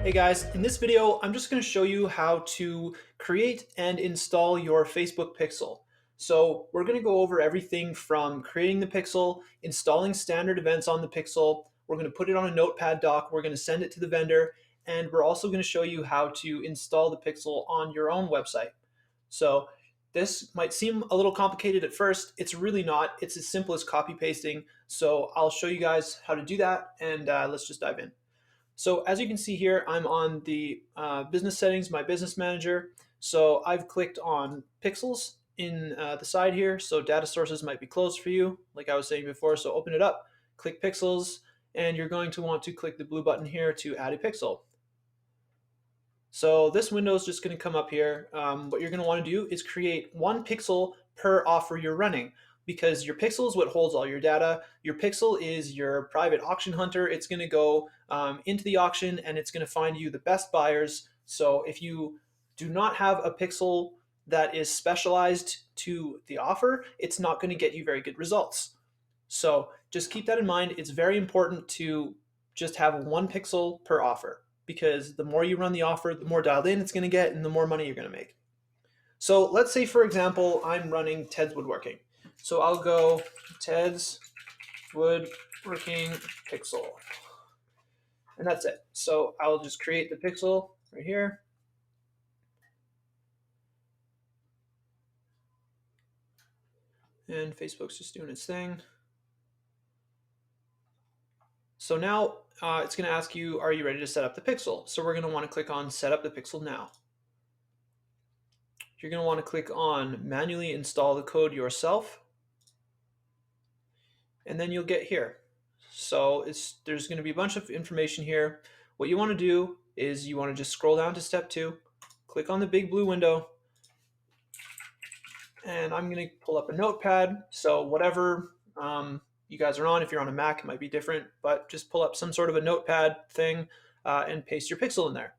Hey guys, in this video, I'm just going to show you how to create and install your Facebook pixel. So we're going to go over everything from creating the pixel, installing standard events on the pixel. We're going to put it on a notepad doc. We're going to send it to the vendor. And we're also going to show you how to install the pixel on your own website. So this might seem a little complicated at first. It's really not. It's as simple as copy pasting. So I'll show you guys how to do that, and let's just dive in. So as you can see here, I'm on the business settings, my business manager. So I've clicked on pixels in the side here. So data sources might be closed for you, like I was saying before. So open it up, click pixels, and you're going to want to click the blue button here to add a pixel. So this window is just going to come up here. What you're going to want to do is create one pixel per offer you're running, because your pixel is what holds all your data. Your pixel is your private auction hunter. It's going to go into the auction and it's going to find you the best buyers. So if you do not have a pixel that is specialized to the offer, it's not going to get you very good results. So just keep that in mind. It's very important to just have one pixel per offer, because the more you run the offer, the more dialed in it's going to get and the more money you're going to make. So let's say, for example, I'm running Ted's Woodworking. So I'll go Ted's Woodworking pixel. And that's it. So I'll just create the pixel right here. And Facebook's just doing its thing. So now it's going to ask you, are you ready to set up the pixel? So we're going to want to click on Set up the pixel now. You're going to want to click on Manually install the code yourself. And then you'll get here. So there's going to be a bunch of information here. What you want to do is you want to just scroll down to step 2, click on the big blue window, and I'm going to pull up a notepad. So whatever you guys are on, if you're on a Mac, it might be different, but just pull up some sort of a notepad thing and paste your pixel in there.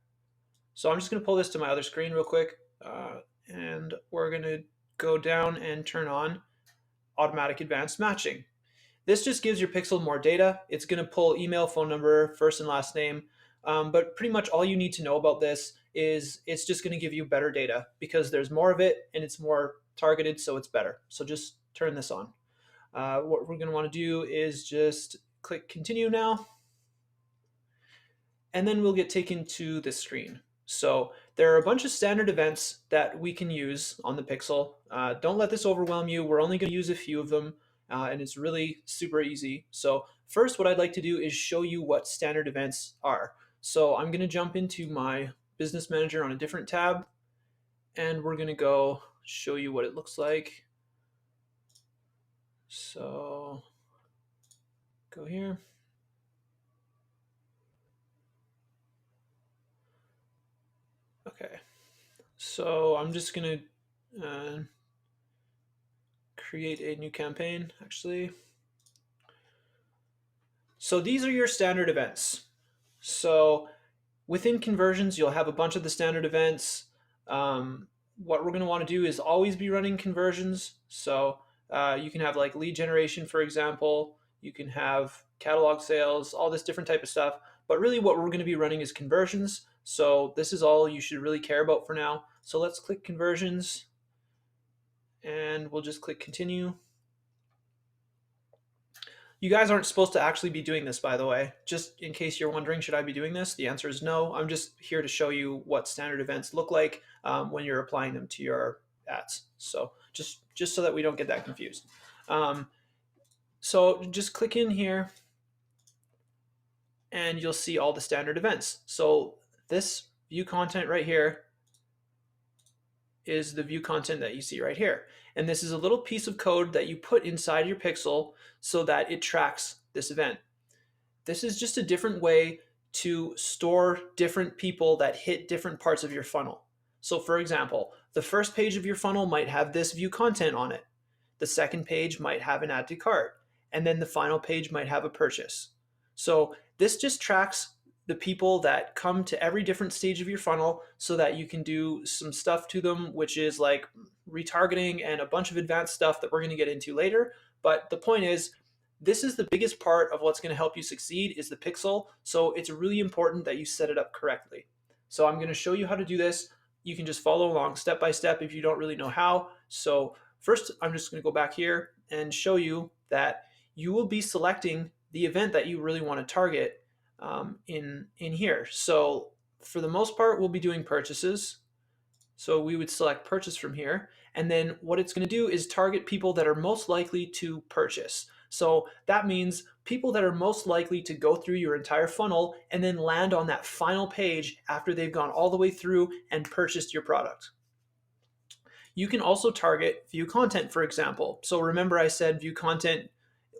So I'm just going to pull this to my other screen real quick, and we're going to go down and turn on automatic advanced matching. This just gives your pixel more data. It's going to pull email, phone number, first and last name. But pretty much all you need to know about this is it's just going to give you better data, because there's more of it and it's more targeted, so it's better. So just turn this on. What we're going to want to do is just click continue now. And then we'll get taken to this screen. So there are a bunch of standard events that we can use on the pixel. Don't let this overwhelm you. We're only going to use a few of them. And it's really super easy. So first, what I'd like to do is show you what standard events are. So I'm going to jump into my business manager on a different tab, and we're going to go show you what it looks like. So go here. Okay. So I'm just going to create a new campaign, actually. So these are your standard events. So within conversions, you'll have a bunch of the standard events. What we're going to want to do is always be running conversions. So you can have like lead generation, for example. You can have catalog sales, all this different type of stuff. But really what we're going to be running is conversions. So this is all you should really care about for now. So let's click conversions, and we'll just click continue. You guys aren't supposed to actually be doing this, by the way. Just in case you're wondering, should I be doing this? The answer is no. I'm just here to show you what standard events look like when you're applying them to your ads. So just so that we don't get that confused. So just click in here and you'll see all the standard events. So this view content right here is the view content that you see right here. And this is a little piece of code that you put inside your pixel so that it tracks this event. This is just a different way to store different people that hit different parts of your funnel. So for example, the first page of your funnel might have this view content on it. The second page might have an add to cart. And then the final page might have a purchase. So this just tracks the people that come to every different stage of your funnel so that you can do some stuff to them, which is like retargeting and a bunch of advanced stuff that we're going to get into later. But the point is, This is the biggest part of what's going to help you succeed is the pixel. So it's really important that you set it up correctly. So I'm going to show you how to do this. You can just follow along step by step if you don't really know how. So first, I'm just going to go back here and show you that you will be selecting the event that you really want to target in here. So for the most part, we'll be doing purchases. So we would select purchase from here. And then what it's going to do is target people that are most likely to purchase. So that means people that are most likely to go through your entire funnel and then land on that final page after they've gone all the way through and purchased your product. You can also target view content, for example. So remember I said view content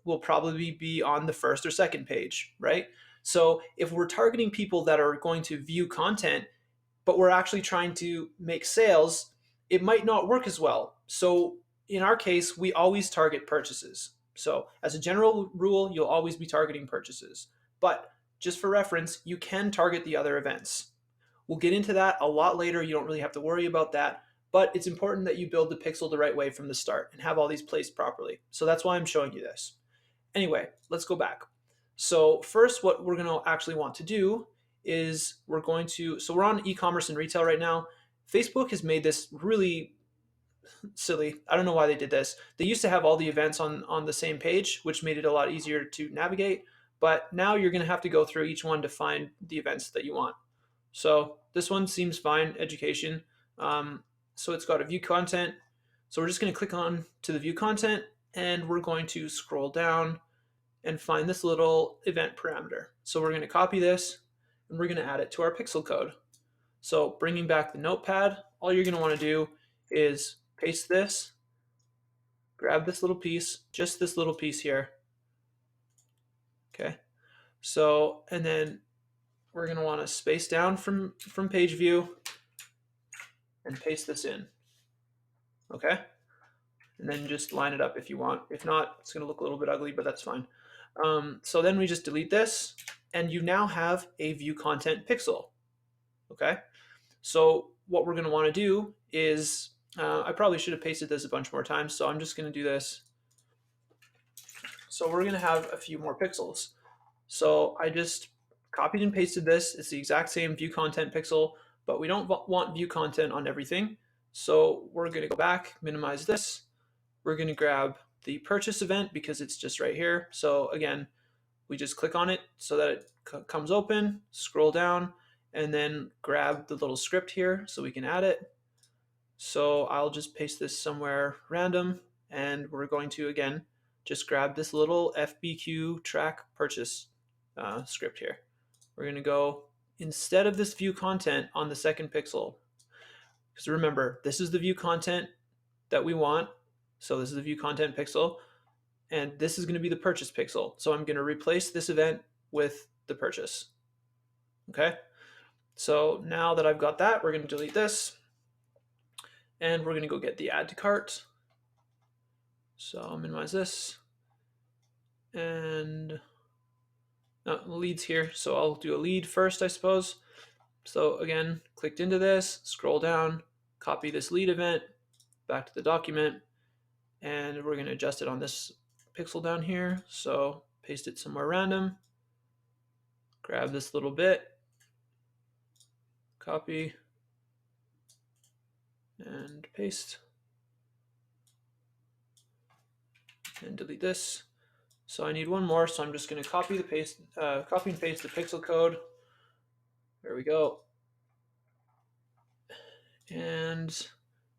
will probably be on the first or second page, right? So if we're targeting people that are going to view content, but we're actually trying to make sales, it might not work as well. So in our case, we always target purchases. So as a general rule, you'll always be targeting purchases. But just for reference, you can target the other events. We'll get into that a lot later. You don't really have to worry about that. But it's important that you build the pixel the right way from the start and have all these placed properly. So that's why I'm showing you this. Anyway, let's go back. So first, what we're going to actually want to do is we're on e-commerce and retail right now. Facebook has made this really silly. I don't know why they did this. They used to have all the events on the same page, which made it a lot easier to navigate. But now you're going to have to go through each one to find the events that you want. So this one seems fine, education. So it's got a view content. So we're just going to click on to the view content, and we're going to scroll down and find this little event parameter. So we're going to copy this and we're going to add it to our pixel code. So bringing back the notepad, all you're going to want to do is paste this, grab this little piece, just this little piece here. Okay. So, and then we're going to want to space down from page view and paste this in. Okay. And then just line it up if you want. If not, it's going to look a little bit ugly, but that's fine. So then we just delete this, and you now have a view content pixel. Okay. So what we're going to want to do is, I probably should have pasted this a bunch more times, so I'm just going to do this. So we're going to have a few more pixels. So I just copied and pasted this. It's the exact same view content pixel, but we don't want view content on everything. So we're going to go back, minimize this. We're going to grab the purchase event because it's just right here. So again, we just click on it so that it comes open, scroll down, and then grab the little script here so we can add it. So I'll just paste this somewhere random, and we're going to, again, just grab this little FBQ track purchase script here. We're going to go, instead of this view content on the second pixel, because remember, this is the view content that we want. So this is the view content pixel, and this is going to be the purchase pixel. So I'm going to replace this event with the purchase. Okay. So now that I've got that, we're going to delete this, and we're going to go get the add to cart. So I'll minimize this, and leads here. So I'll do a lead first, I suppose. So again, clicked into this, scroll down, copy this lead event back to the document, and we're going to adjust it on this pixel down here. So paste it somewhere random, grab this little bit, copy, and paste, and delete this. So I need one more, so I'm just going to copy and paste the pixel code. There we go. And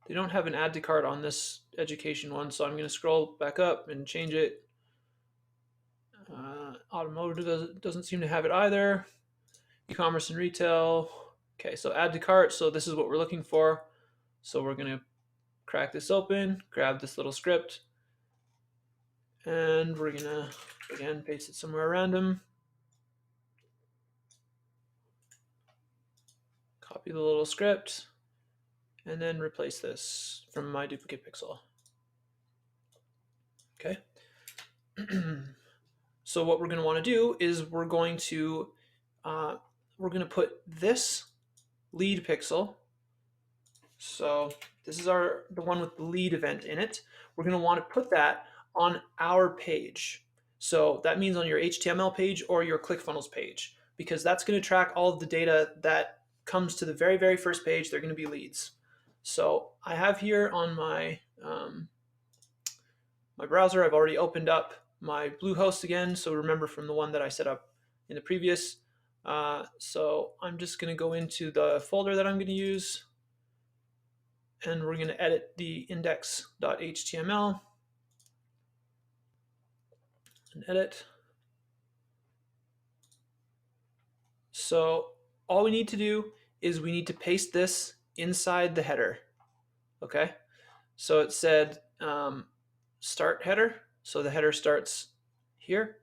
they don't have an add to cart on this education one, so I'm going to scroll back up and change it. Automotive doesn't seem to have it either. E-commerce and retail. Okay, so add to cart. So this is what we're looking for. So we're going to crack this open, grab this little script, and we're going to, again, paste it somewhere random. Copy the little script, and then replace this from my duplicate pixel. Okay. So what we're going to want to do is we're going to put this lead pixel. So this is the one with the lead event in it. We're going to want to put that on our page. So that means on your HTML page or your ClickFunnels page, because that's going to track all of the data that comes to the very, very first page. They're going to be leads. So I have here on my browser, I've already opened up my Bluehost again. So remember from the one that I set up in the previous. So I'm just going to go into the folder that I'm going to use, and we're going to edit the index.html and edit. So all we need to do is we need to paste this inside the header. Okay, so it said start header. So the header starts here.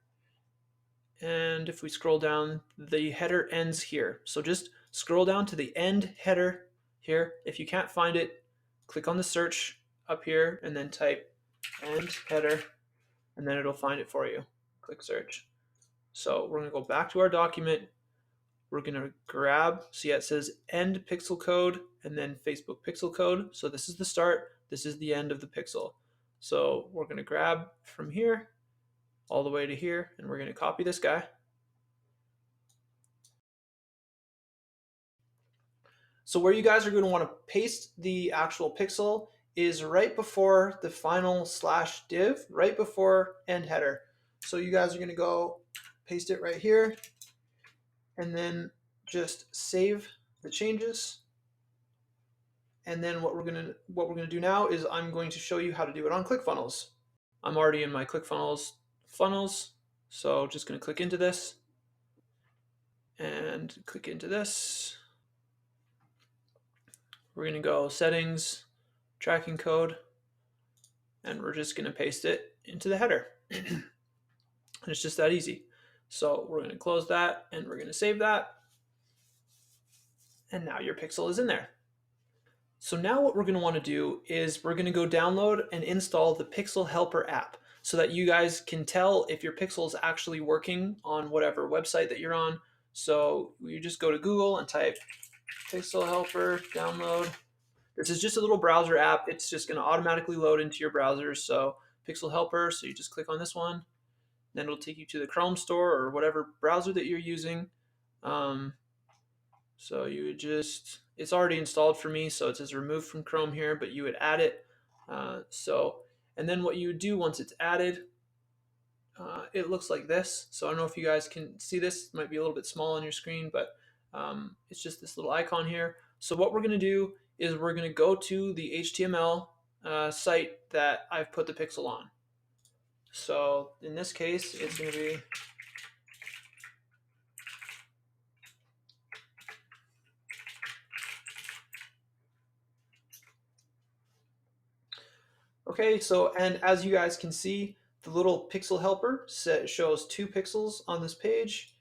And if we scroll down, the header ends here. So just scroll down to the end header here. If you can't find it, click on the search up here and then type end header, and then it'll find it for you. Click search. So we're going to go back to our document. We're going to grab, see it says end pixel code and then Facebook pixel code. So this is the start, this is the end of the pixel. So we're going to grab from here all the way to here, and we're going to copy this guy. So where you guys are going to want to paste the actual pixel is right before the final slash div, right before end header. So you guys are going to go paste it right here, and then just save the changes. And then what we're gonna do now is I'm going to show you how to do it on ClickFunnels. I'm already in my ClickFunnels funnels, so just going to click into this and click into this. We're going to go settings, tracking code, and we're just going to paste it into the header. And it's just that easy. So we're going to close that and we're going to save that. And now your pixel is in there. So now what we're going to want to do is we're going to go download and install the Pixel Helper app so that you guys can tell if your pixel is actually working on whatever website that you're on. So you just go to Google and type Pixel Helper download. This is just a little browser app. It's just going to automatically load into your browser. So Pixel Helper, so you just click on this one. Then it'll take you to the Chrome store or whatever browser that you're using. So you would just, it's already installed for me, so it says remove from Chrome here, but you would add it. And then what you would do once it's added, it looks like this. So I don't know if you guys can see this. It might be a little bit small on your screen, but it's just this little icon here. So what we're going to do is we're going to go to the HTML site that I've put the pixel on. So in this case, it's going to be okay. So, and as you guys can see, the little pixel helper shows 2 pixels on this page,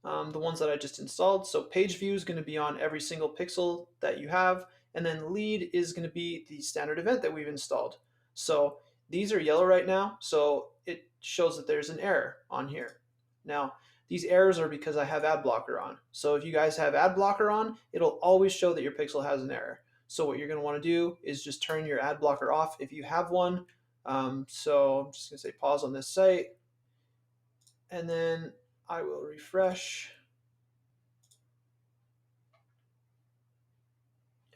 the ones that I just installed. So page view is going to be on every single pixel that you have, and then lead is going to be the standard event that we've installed. So these are yellow right now, so it shows that there's an error on here. Now, these errors are because I have ad blocker on. So if you guys have ad blocker on, it'll always show that your pixel has an error. So what you're going to want to do is just turn your ad blocker off if you have one. So I'm just going to say pause on this site, and then I will refresh.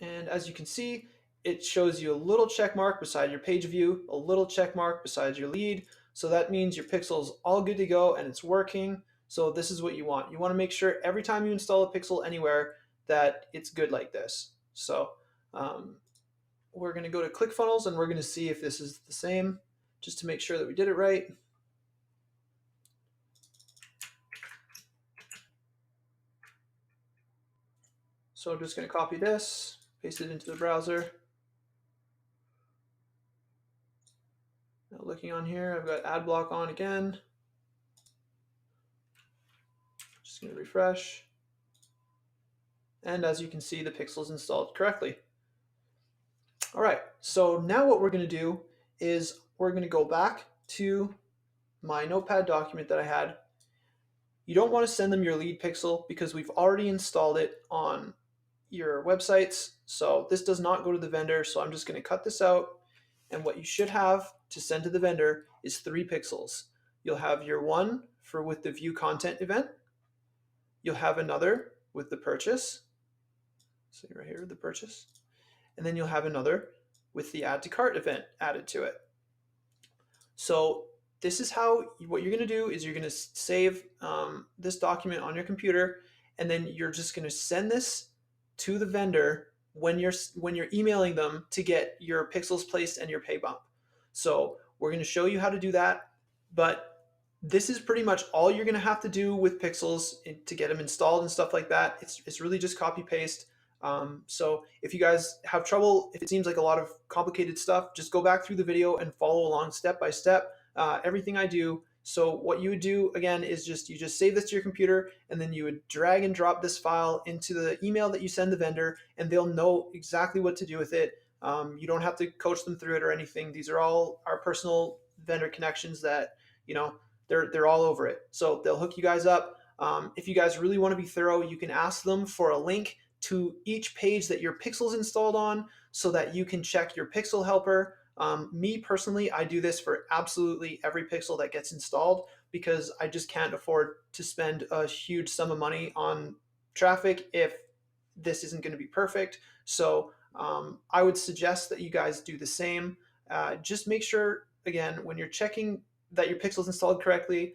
And as you can see, it shows you a little check mark beside your page view, a little check mark beside your lead. So that means your pixel is all good to go and it's working. So this is what you want. You want to make sure every time you install a pixel anywhere that it's good like this. So we're going to go to ClickFunnels and we're going to see if this is the same, just to make sure that we did it right. So I'm just going to copy this, paste it into the browser. Now looking on here, I've got ad block on again. Just going to refresh. And as you can see, the pixel is installed correctly. All right, so now what we're going to do is we're going to go back to my notepad document that I had. You don't want to send them your lead pixel because we've already installed it on your websites. So this does not go to the vendor. So I'm just going to cut this out. And what you should have to send to the vendor is 3 pixels. You'll have your one for with the view content event. You'll have another with the purchase. See right here, the purchase. And then you'll have another with the add to cart event added to it. So this is how, what you're going to do is you're going to save this document on your computer, and then you're just going to send this to the vendor when you're emailing them to get your pixels placed and your pay bump. So we're going to show you how to do that, but this is pretty much all you're going to have to do with pixels to get them installed and stuff like that. It's really just copy paste. So if you guys have trouble, if it seems like a lot of complicated stuff, just go back through the video and follow along step by step, everything I do. So what you would do again is you just save this to your computer, and then you would drag and drop this file into the email that you send the vendor, and they'll know exactly what to do with it. You don't have to coach them through it or anything. These are all our personal vendor connections that, you know, they're all over it. So they'll hook you guys up. If you guys really want to be thorough, you can ask them for a link to each page that your pixel's installed on so that you can check your pixel helper. Me personally, I do this for absolutely every pixel that gets installed because I just can't afford to spend a huge sum of money on traffic if this isn't going to be perfect. So I would suggest that you guys do the same. Just make sure, again, when you're checking that your pixel's installed correctly,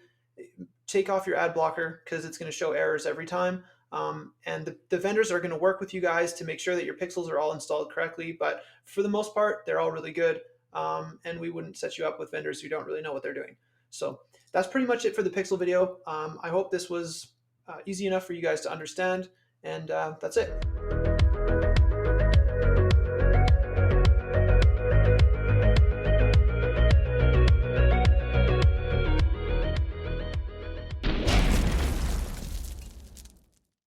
take off your ad blocker because it's going to show errors every time. And the vendors are going to work with you guys to make sure that your pixels are all installed correctly. But for the most part, they're all really good. And we wouldn't set you up with vendors who don't really know what they're doing. So that's pretty much it for the pixel video. I hope this was easy enough for you guys to understand. And that's it.